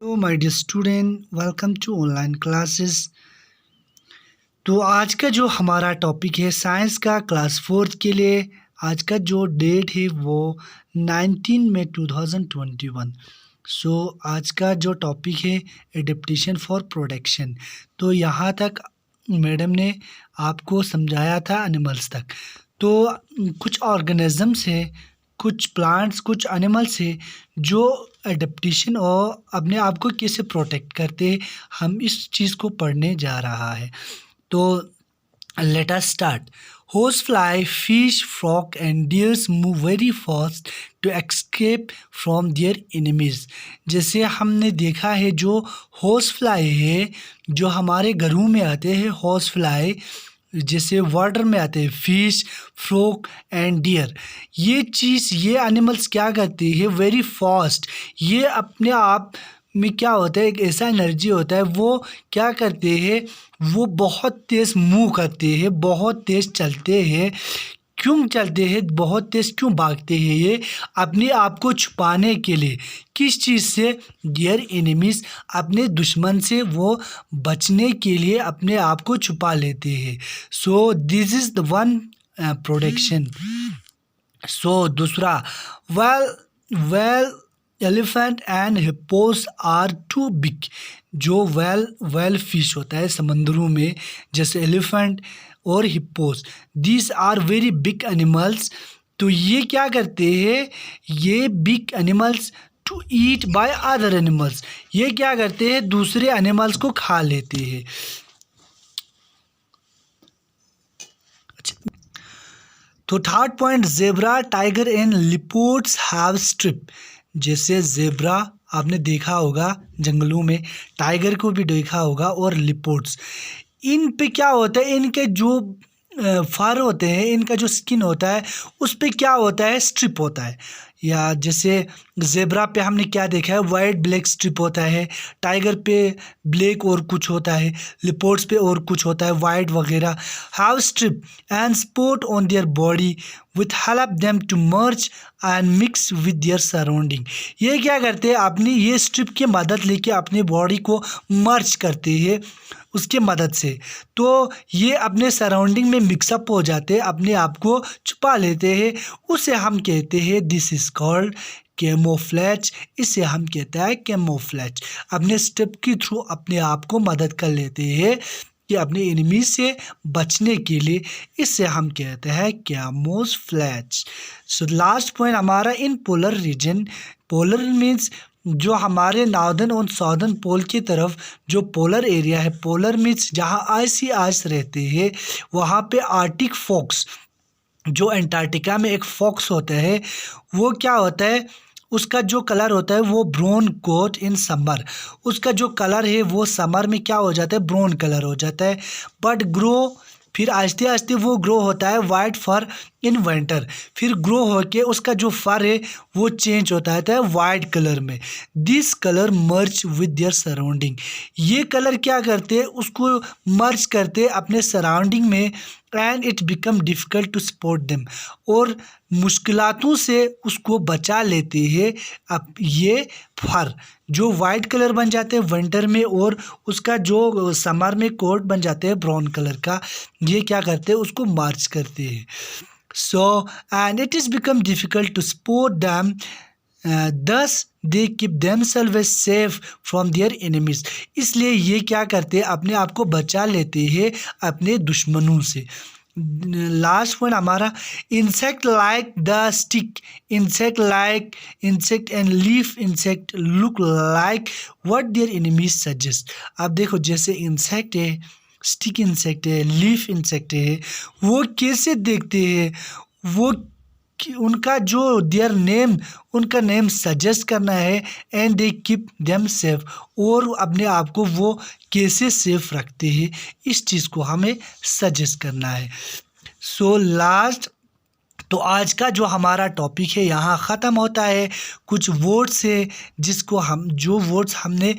तो my dear student, welcome to online classes. तो आज का जो हमारा टॉपिक है साइंस का क्लास फोर्थ के लिए, आज का जो डेट है वो 19 मई 2021। आज का जो टॉपिक है एडेप्टेशन फॉर प्रोटेक्शन। तो यहाँ तक मैडम ने आपको समझाया था एनिमल्स तक। तो कुछ ऑर्गेनिजम्स है, कुछ प्लांट्स, कुछ एनिमल्स है जो एडेप्टेशन और अपने आप को कैसे प्रोटेक्ट करते हैं, हम इस चीज़ को पढ़ने जा रहा है। तो let us start. Horse fly, fish, frog and deers move very fast to escape from their enemies. जैसे हमने देखा है जो होर्स फ्लाई है, जो हमारे घरों में आते हैं होर्स फ्लाई, जैसे वाटर में आते हैं फिश, फ्रॉग एंड डियर। ये चीज़, ये एनिमल्स क्या करते हैं, वेरी फास्ट, ये अपने आप में क्या होता है, एक ऐसा एनर्जी होता है, वो क्या करते हैं, वो बहुत तेज़ मूव करते हैं, बहुत तेज़ चलते हैं। क्यों चलते हैं, बहुत तेज़ क्यों भागते हैं? ये अपने आप को छुपाने के लिए। किस चीज़ से? डियर एनिमीज, अपने दुश्मन से वो बचने के लिए अपने आप को छुपा लेते हैं। So this is the one protection. दूसरा, whale elephant and hippos are too big. जो वेल फिश होता है समंदरों में, जैसे एलिफेंट और hippos, these are very big animals. तो ये क्या करते हैं, ये big animals to eat by other animals, ये क्या करते हैं, दूसरे एनिमल्स को खा लेते हैं। तो third point, zebra, tiger and leopards have stripe. जैसे जेब्रा आपने देखा होगा जंगलों में, टाइगर को भी देखा होगा, और लिपोर्ड्स, इन पे क्या होता है, इनके जो फर होते हैं, इनका जो स्किन होता है उस पे क्या होता है, स्ट्रिप होता है। या जैसे जेब्रा पे हमने क्या देखा है, वाइट ब्लैक स्ट्रिप होता है, टाइगर पे ब्लैक और कुछ होता है, लिपोर्ड्स पे और कुछ होता है, वाइट वगैरह। Have strip and spot on their body with help them to merge and mix with their surrounding. ये क्या करते हैं, अपनी ये स्ट्रिप की मदद लेके अपनी बॉडी को मर्ज करते हैं उसके मदद से। तो ये अपने सराउंडिंग में मिक्सअप हो जाते हैं, अपने आप को छुपा लेते हैं, उसे हम कहते हैं दिस इज कॉल्ड कैमोफ्लेज। इसे हम कहते हैं कैमोफ्लेज। अपने स्टेप के थ्रू अपने आप को मदद कर लेते हैं कि अपने एनिमी से बचने के लिए, इसे हम कहते हैं कैमोफ्लेज। लास्ट पॉइंट हमारा, in polar region. Polar means जो हमारे नॉर्दर्न और साउदर्न पोल की तरफ जो पोलर एरिया है, पोलर मीन्स जहाँ आइस ही आइस रहते हैं, वहाँ पे आर्टिक फॉक्स, जो एंटार्क्टिका में एक फॉक्स होता है, वो क्या होता है, उसका जो कलर होता है वो ब्राउन कोट इन समर। उसका जो कलर है वो समर में क्या हो जाता है, ब्राउन कलर हो जाता है। बट ग्रो, फिर आहिस्ते आहिस्ते वो ग्रो होता है वाइट फर इन विंटर। फिर ग्रो होके उसका जो फर है वो चेंज होता है वाइट कलर में। This colour merge with their surrounding. ये कलर क्या करते हैं, उसको मर्ज करते हैं अपने सराउंडिंग में, and it become difficult to spot them, और मुश्किलातों से उसको बचा लेते हैं। अब ये फर जो वाइट कलर बन जाते हैं विंटर में, और उसका जो समर में कोट बन जाते हैं ब्राउन कलर का, ये क्या करते हैं, उसको मार्च करते हैं। And it is become difficult to spot them, thus they keep themselves safe from their enemies. इसलिए ये क्या करते हैं, अपने आप को बचा लेते हैं अपने दुश्मनों से। लास्ट पॉइंट हमारा, insect like the stick. Insect and leaf insect look like what their enemies suggest. अब देखो, जैसे इंसेक्ट है, स्टिक इंसेक्ट है, लीफ इंसेक्ट है, वो कैसे देखते हैं, वो उनका जो देयर नेम, उनका नेम सजेस्ट करना है, and they keep them safe, और अपने आप को वो कैसे सेफ रखते हैं, इस चीज़ को हमें सजेस्ट करना है। लास्ट, तो आज का जो हमारा टॉपिक है यहाँ ख़त्म होता है। कुछ वर्ड्स है जिसको हम, जो वर्ड्स हमने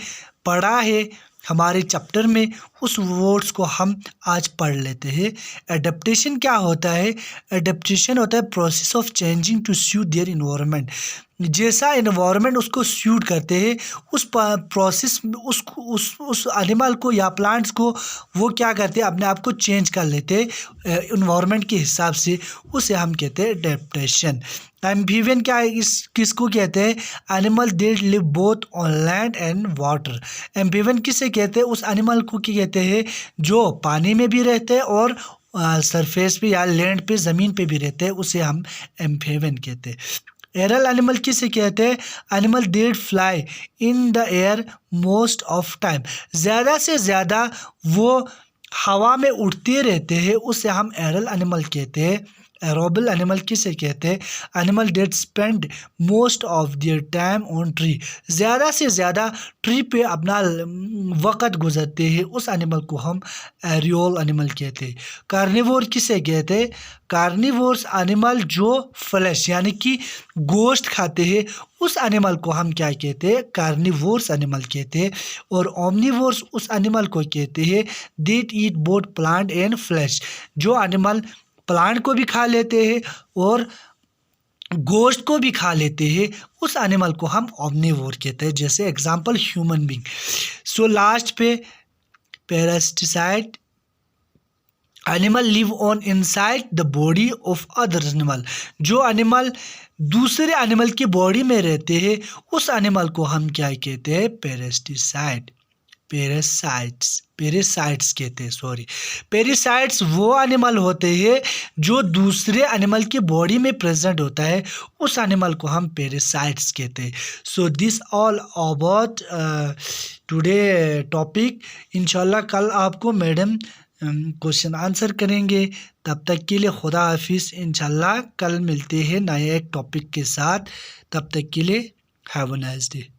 पढ़ा है हमारे चैप्टर में, उस वर्ड्स को हम आज पढ़ लेते हैं। एडेप्टेशन क्या होता है? एडेप्टेशन होता है process of changing to suit their environment. जैसा इन्वायरमेंट उसको सूट करते हैं उस प्रोसेस उसको उस एनिमल को या प्लांट्स को वो क्या करते हैं, अपने आप को चेंज कर लेते हैं इन्वायरमेंट के हिसाब से। उसे हम कहते हैं एडेप्टेशन। एम्फीबियन क्या है? इस किसको कहते हैं? Animal that live both on land and water. Amphibian किसे कहते हैं? उस एनिमल को क्या कहते हैं जो पानी में भी रहते हैं और सरफेस पे या लैंड पे ज़मीन पे भी रहते हैं, उसे हम एम्फीबियन कहते हैं। एरल एनिमल किसे कहते हैं? Animal that fly in the air most of time. ज़्यादा से ज़्यादा वो हवा में उड़ते रहते हैं, उसे हम एरल एनिमल कहते हैं। एरोबल एनिमल किसे कहते हैं? Animal that spend most of their time on tree. ज़्यादा से ज़्यादा ट्री पे अपना वक़्त गुजरते हैं, उस एनिमल को हम एरियोल एनिमल कहते हैं। कार्निवोर किसे कहते हैं? कार्निवोर्स एनिमल जो फ्लैश यानी कि गोश्त खाते हैं, उस एनिमल को हम क्या कहते हैं? कार्निवोर्स एनिमल कहते हैं। और ओमनिवोर्स उस एनिमल को कहते हैं that eat both plant and flash. जो एनिमल प्लांट को भी खा लेते हैं और गोश्त को भी खा लेते हैं, उस एनिमल को हम ओमनिवोर कहते हैं। जैसे example human being. So last पे parasitoid animal live on inside the body of other animal. जो एनिमल दूसरे एनिमल की बॉडी में रहते हैं, उस एनिमल को हम क्या कहते हैं? पैरासिटाइड पैरासाइट्स कहते हैं। सॉरी, पैरासाइट्स वो एनिमल होते हैं जो दूसरे एनिमल की बॉडी में प्रेजेंट होता है, उस एनिमल को हम पैरासाइट्स कहते हैं। So this all about today topic. इंशाल्लाह कल आपको मैडम क्वेश्चन आंसर करेंगे। तब तक के लिए खुदा हाफिज़। इंशाल्लाह कल मिलते हैं नए एक टॉपिक के साथ। तब तक के लिए हैव अ नाइस डे।